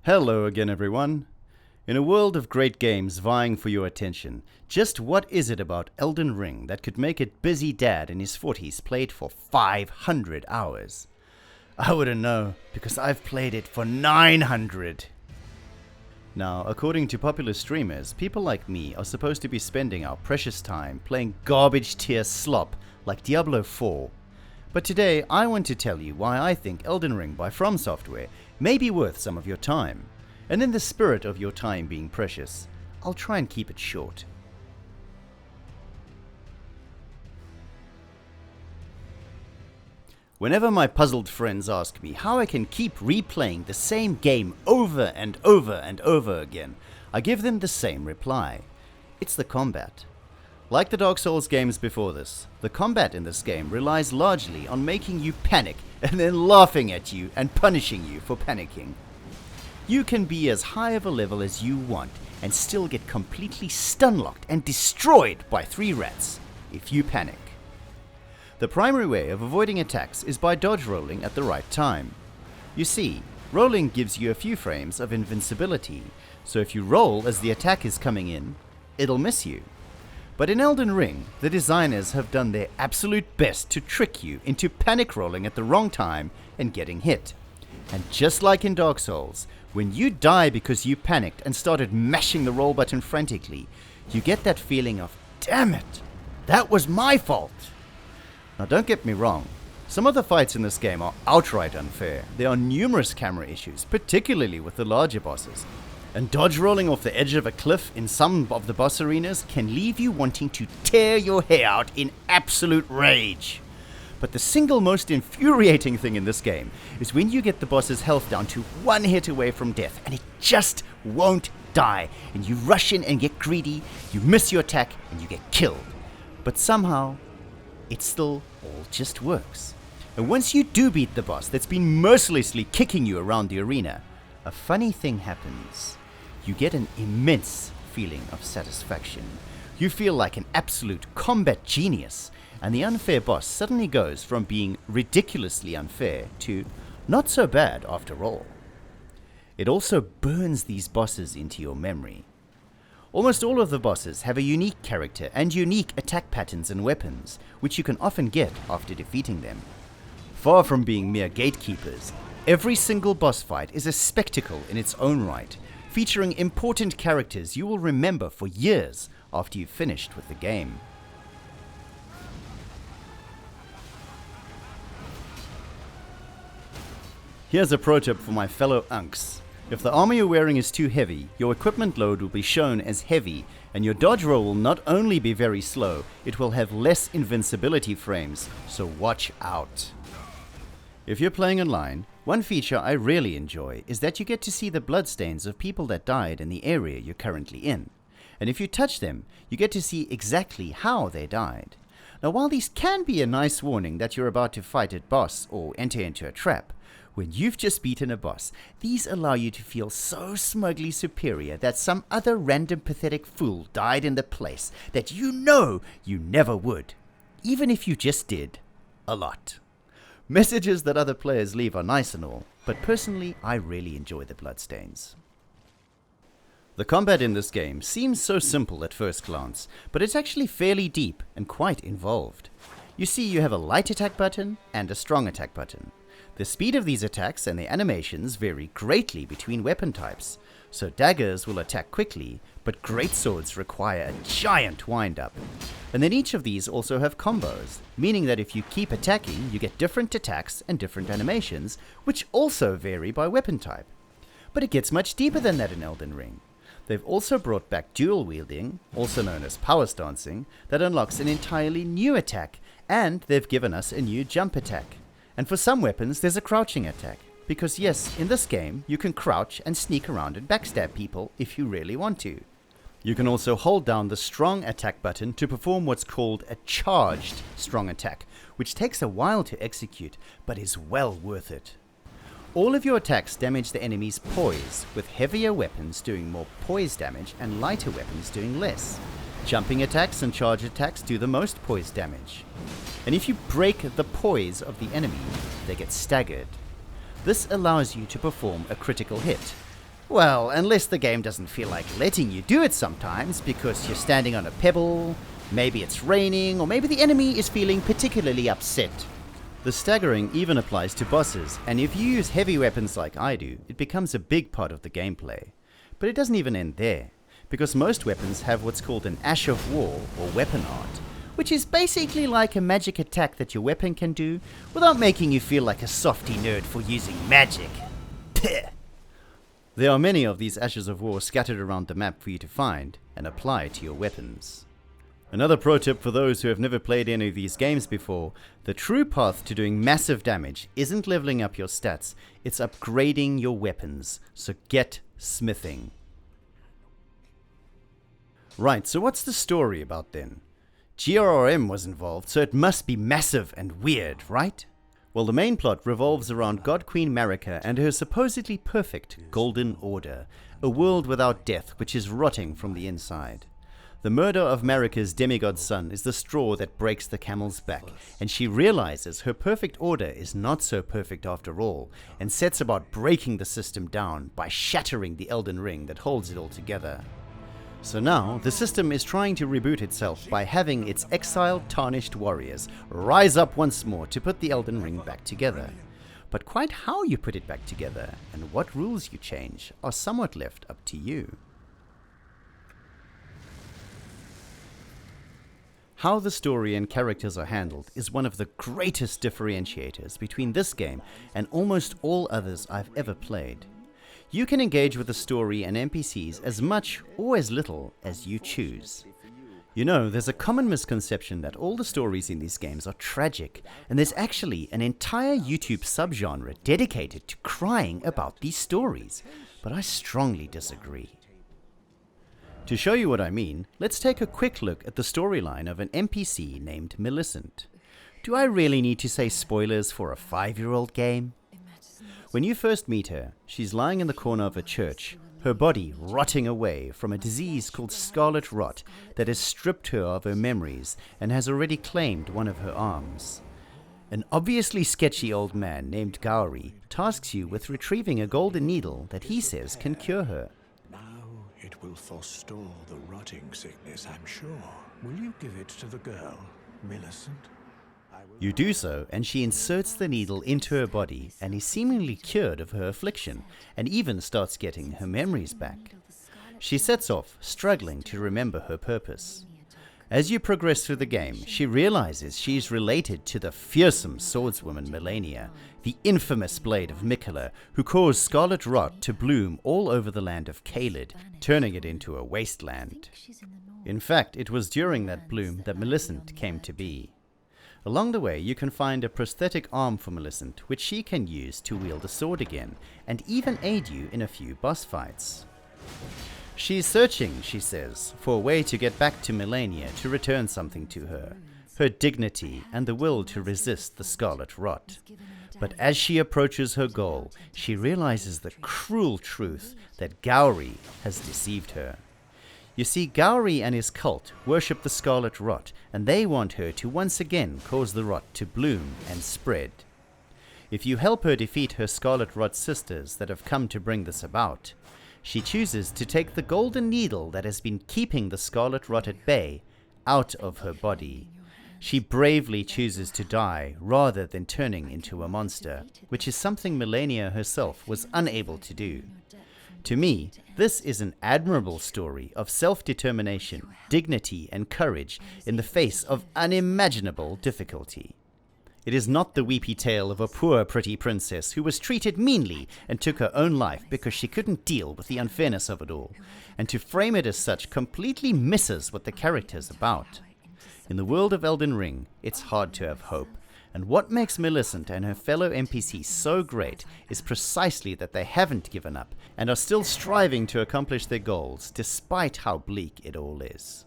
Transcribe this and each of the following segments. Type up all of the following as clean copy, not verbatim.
Hello again, everyone. In a world of great games vying for your attention, just what is it about Elden Ring that could make a busy dad in his 40s play it for 500 hours? I wouldn't know, because I've played it for 900. Now, according to popular streamers, people like me are supposed to be spending our precious time playing garbage tier slop like Diablo 4. But today, I want to tell you why I think Elden Ring by From Software may be worth some of your time. And in the spirit of your time being precious, I'll try and keep it short. Whenever my puzzled friends ask me how I can keep replaying the same game over and over and over again, I give them the same reply. It's the combat. Like the Dark Souls games before this, the combat in this game relies largely on making you panic and then laughing at you and punishing you for panicking. You can be as high of a level as you want and still get completely stun-locked and destroyed by 3 rats if you panic. The primary way of avoiding attacks is by dodge rolling at the right time. You see, rolling gives you a few frames of invincibility, so if you roll as the attack is coming in, it'll miss you. But in Elden Ring, the designers have done their absolute best to trick you into panic rolling at the wrong time and getting hit. And just like in Dark Souls, when you die because you panicked and started mashing the roll button frantically, you get that feeling of, damn it, that was my fault. Now don't get me wrong, some of the fights in this game are outright unfair. There are numerous camera issues, particularly with the larger bosses. And dodge rolling off the edge of a cliff in some of the boss arenas can leave you wanting to tear your hair out in absolute rage. But the single most infuriating thing in this game is when you get the boss's health down to 1 hit away from death and it just won't die, and you rush in and get greedy, you miss your attack and you get killed. But somehow, it still all just works. And once you do beat the boss that's been mercilessly kicking you around the arena, a funny thing happens. You get an immense feeling of satisfaction. You feel like an absolute combat genius, and the unfair boss suddenly goes from being ridiculously unfair to not so bad after all. It also burns these bosses into your memory. Almost all of the bosses have a unique character and unique attack patterns and weapons, which you can often get after defeating them. Far from being mere gatekeepers, every single boss fight is a spectacle in its own right, featuring important characters you will remember for years after you've finished with the game. Here's a pro tip for my fellow unks. If the armor you're wearing is too heavy, your equipment load will be shown as heavy, and your dodge roll will not only be very slow, it will have less invincibility frames, so watch out. If you're playing online, one feature I really enjoy is that you get to see the bloodstains of people that died in the area you're currently in. And if you touch them, you get to see exactly how they died. Now, while these can be a nice warning that you're about to fight a boss or enter into a trap, when you've just beaten a boss, these allow you to feel so smugly superior that some other random pathetic fool died in the place that you know you never would, even if you just did a lot. Messages that other players leave are nice and all, but personally, I really enjoy the bloodstains. The combat in this game seems so simple at first glance, but it's actually fairly deep and quite involved. You see, you have a light attack button and a strong attack button. The speed of these attacks and the animations vary greatly between weapon types, so daggers will attack quickly, but greatswords require a giant wind-up. And then each of these also have combos, meaning that if you keep attacking, you get different attacks and different animations, which also vary by weapon type. But it gets much deeper than that in Elden Ring. They've also brought back dual wielding, also known as power stancing, that unlocks an entirely new attack, and they've given us a new jump attack. And for some weapons, there's a crouching attack. Because yes, in this game, you can crouch and sneak around and backstab people if you really want to. You can also hold down the strong attack button to perform what's called a charged strong attack, which takes a while to execute, but is well worth it. All of your attacks damage the enemy's poise, with heavier weapons doing more poise damage and lighter weapons doing less. Jumping attacks and charge attacks do the most poise damage. And if you break the poise of the enemy, they get staggered. This allows you to perform a critical hit, Well, unless the game doesn't feel like letting you do it sometimes because you're standing on a pebble, maybe it's raining, or maybe the enemy is feeling particularly upset. The staggering even applies to bosses, and if you use heavy weapons like I do, it becomes a big part of the gameplay. But it doesn't even end there, because most weapons have what's called an Ash of War, or weapon art, which is basically like a magic attack that your weapon can do without making you feel like a softy nerd for using magic. Peh. There are many of these Ashes of War scattered around the map for you to find and apply to your weapons. Another pro tip for those who have never played any of these games before, the true path to doing massive damage isn't leveling up your stats, it's upgrading your weapons, so get smithing. Right, so what's the story about then? GRRM was involved, so it must be massive and weird, right? Well, the main plot revolves around God Queen Marika and her supposedly perfect Golden Order, a world without death which is rotting from the inside. The murder of Marika's demigod son is the straw that breaks the camel's back, and she realizes her perfect order is not so perfect after all, and sets about breaking the system down by shattering the Elden Ring that holds it all together. So now, the system is trying to reboot itself by having its exiled, tarnished warriors rise up once more to put the Elden Ring back together. But quite how you put it back together, and what rules you change, are somewhat left up to you. How the story and characters are handled is one of the greatest differentiators between this game and almost all others I've ever played. You can engage with the story and NPCs as much or as little as you choose. You know, there's a common misconception that all the stories in these games are tragic, and there's actually an entire YouTube subgenre dedicated to crying about these stories, but I strongly disagree. To show you what I mean, let's take a quick look at the storyline of an NPC named Millicent. Do I really need to say spoilers for a 5-year-old game? When you first meet her, she's lying in the corner of a church, her body rotting away from a disease called scarlet rot that has stripped her of her memories and has already claimed one of her arms. An obviously sketchy old man named Gowry tasks you with retrieving a golden needle that he says can cure her. Now it will forestall the rotting sickness, I'm sure. Will you give it to the girl, Millicent? You do so, and she inserts the needle into her body and is seemingly cured of her affliction, and even starts getting her memories back. She sets off, struggling to remember her purpose. As you progress through the game, she realizes she is related to the fearsome swordswoman Melania, the infamous blade of Miquella, who caused scarlet rot to bloom all over the land of Caelid, turning it into a wasteland. In fact, it was during that bloom that Millicent came to be. Along the way, you can find a prosthetic arm for Millicent, which she can use to wield a sword again, and even aid you in a few boss fights. She's searching, she says, for a way to get back to Melania to return something to her, her dignity and the will to resist the scarlet rot. But as she approaches her goal, she realizes the cruel truth that Gowry has deceived her. You see, Gowry and his cult worship the scarlet rot, and they want her to once again cause the rot to bloom and spread. If you help her defeat her scarlet rot sisters that have come to bring this about, she chooses to take the golden needle that has been keeping the scarlet rot at bay out of her body. She bravely chooses to die rather than turning into a monster, which is something Melania herself was unable to do. To me, this is an admirable story of self-determination, dignity, and courage in the face of unimaginable difficulty. It is not the weepy tale of a poor, pretty princess who was treated meanly and took her own life because she couldn't deal with the unfairness of it all, and to frame it as such completely misses what the character's about. In the world of Elden Ring, it's hard to have hope. And what makes Millicent and her fellow NPCs so great is precisely that they haven't given up and are still striving to accomplish their goals despite how bleak it all is.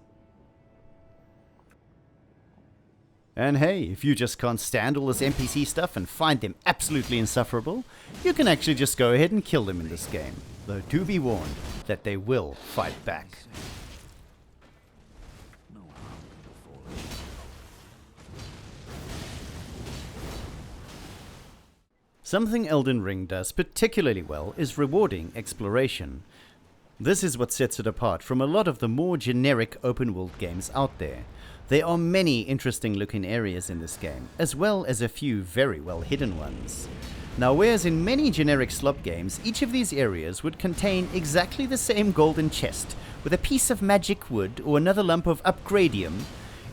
And hey, if you just can't stand all this NPC stuff and find them absolutely insufferable, you can actually just go ahead and kill them in this game, though do be warned that they will fight back. Something Elden Ring does particularly well is rewarding exploration. This is what sets it apart from a lot of the more generic open world games out there. There are many interesting looking areas in this game, as well as a few very well hidden ones. Now, whereas in many generic slop games, each of these areas would contain exactly the same golden chest, with a piece of magic wood or another lump of upgradium,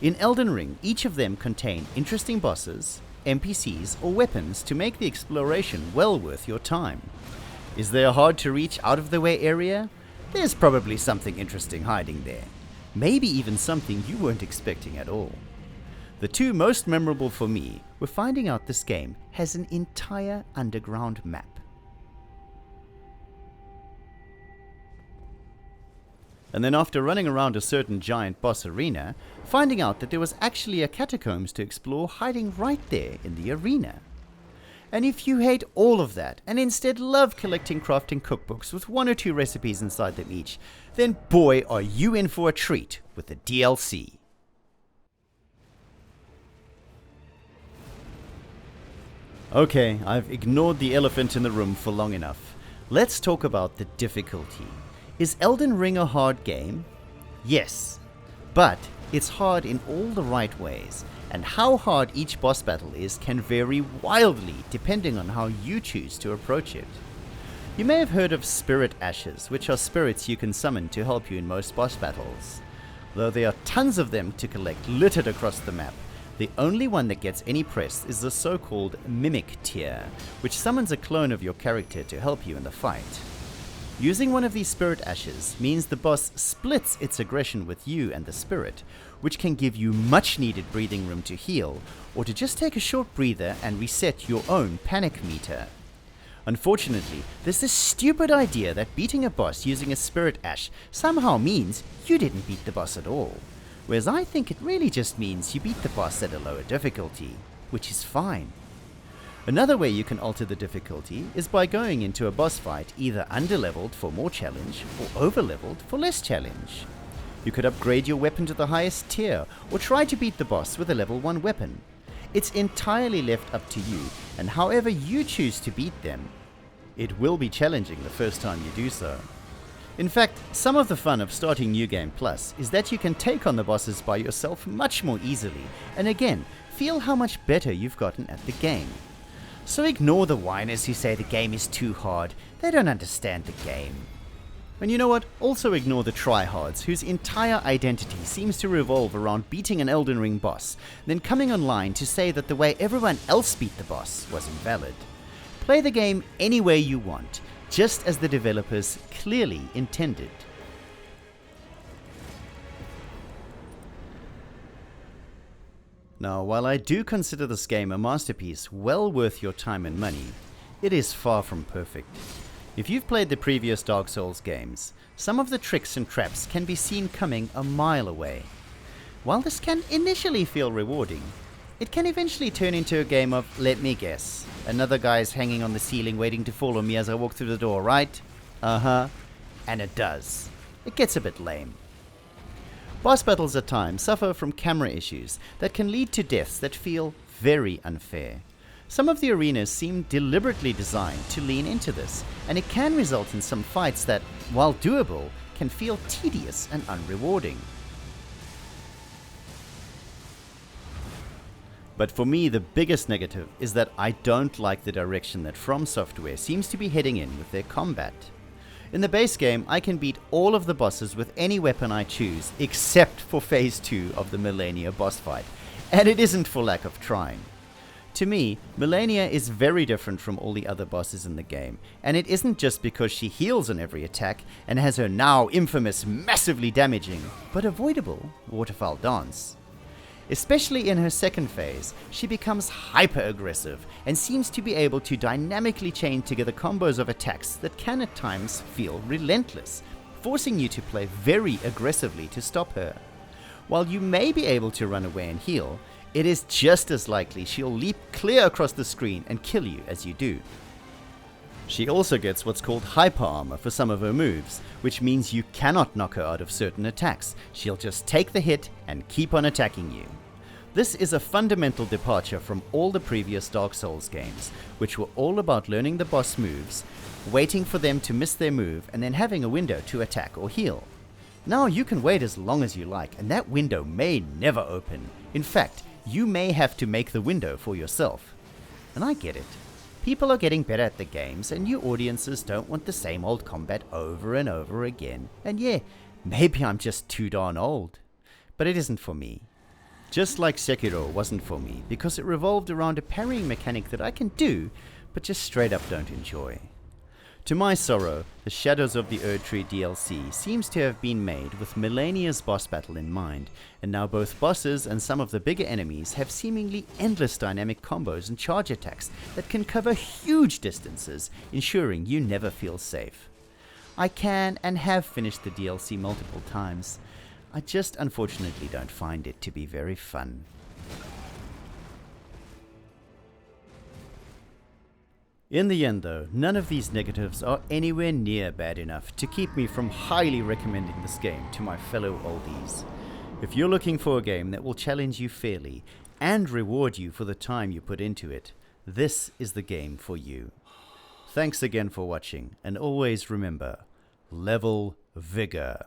in Elden Ring, each of them contain interesting bosses, NPCs or weapons to make the exploration well worth your time. Is there a hard to reach out of the way area? There's probably something interesting hiding there. Maybe even something you weren't expecting at all. The two most memorable for me were finding out this game has an entire underground map. And then after running around a certain giant boss arena, finding out that there was actually a catacombs to explore hiding right there in the arena. And if you hate all of that and instead love collecting crafting cookbooks with 1 or 2 recipes inside them each, then boy are you in for a treat with the DLC. Okay, I've ignored the elephant in the room for long enough. Let's talk about the difficulty. Is Elden Ring a hard game? Yes, but it's hard in all the right ways, and how hard each boss battle is can vary wildly depending on how you choose to approach it. You may have heard of spirit ashes, which are spirits you can summon to help you in most boss battles. Though there are tons of them to collect littered across the map, the only one that gets any press is the so-called mimic tier, which summons a clone of your character to help you in the fight. Using one of these spirit ashes means the boss splits its aggression with you and the spirit, which can give you much needed breathing room to heal, or to just take a short breather and reset your own panic meter. Unfortunately, there's this stupid idea that beating a boss using a spirit ash somehow means you didn't beat the boss at all, whereas I think it really just means you beat the boss at a lower difficulty, which is fine. Another way you can alter the difficulty is by going into a boss fight either underleveled for more challenge or overleveled for less challenge. You could upgrade your weapon to the highest tier or try to beat the boss with a level 1 weapon. It's entirely left up to you, and however you choose to beat them, it will be challenging the first time you do so. In fact, some of the fun of starting New Game Plus is that you can take on the bosses by yourself much more easily, and again, feel how much better you've gotten at the game. So ignore the whiners who say the game is too hard. They don't understand the game. And you know what? Also ignore the tryhards whose entire identity seems to revolve around beating an Elden Ring boss, then coming online to say that the way everyone else beat the boss was invalid. Play the game any way you want, just as the developers clearly intended. Now, while I do consider this game a masterpiece well worth your time and money, it is far from perfect. If you've played the previous Dark Souls games, some of the tricks and traps can be seen coming a mile away. While this can initially feel rewarding, it can eventually turn into a game of, let me guess, another guy's hanging on the ceiling waiting to fall on me as I walk through the door, right? Uh-huh. And it does. It gets a bit lame. Boss battles at times suffer from camera issues that can lead to deaths that feel very unfair. Some of the arenas seem deliberately designed to lean into this, and it can result in some fights that, while doable, can feel tedious and unrewarding. But for me, the biggest negative is that I don't like the direction that From Software seems to be heading in with their combat. In the base game, I can beat all of the bosses with any weapon I choose, except for Phase 2 of the Melania boss fight, and it isn't for lack of trying. To me, Melania is very different from all the other bosses in the game, and it isn't just because she heals on every attack and has her now infamous, massively damaging, but avoidable waterfowl dance. Especially in her second phase, she becomes hyper-aggressive and seems to be able to dynamically chain together combos of attacks that can at times feel relentless, forcing you to play very aggressively to stop her. While you may be able to run away and heal, it is just as likely she'll leap clear across the screen and kill you as you do. She also gets what's called hyper armor for some of her moves, which means you cannot knock her out of certain attacks. She'll just take the hit and keep on attacking you. This is a fundamental departure from all the previous Dark Souls games, which were all about learning the boss moves, waiting for them to miss their move, and then having a window to attack or heal. Now you can wait as long as you like, and that window may never open. In fact, you may have to make the window for yourself. And I get it. People are getting better at the games, and new audiences don't want the same old combat over and over again. And yeah, maybe I'm just too darn old. But it isn't for me. Just like Sekiro wasn't for me, because it revolved around a parrying mechanic that I can do, but just straight up don't enjoy. To my sorrow, the Shadows of the Erdtree DLC seems to have been made with Melania's boss battle in mind, and now both bosses and some of the bigger enemies have seemingly endless dynamic combos and charge attacks that can cover huge distances, ensuring you never feel safe. I can and have finished the DLC multiple times. I just unfortunately don't find it to be very fun. In the end though, none of these negatives are anywhere near bad enough to keep me from highly recommending this game to my fellow oldies. If you're looking for a game that will challenge you fairly and reward you for the time you put into it, this is the game for you. Thanks again for watching, and always remember, level vigor.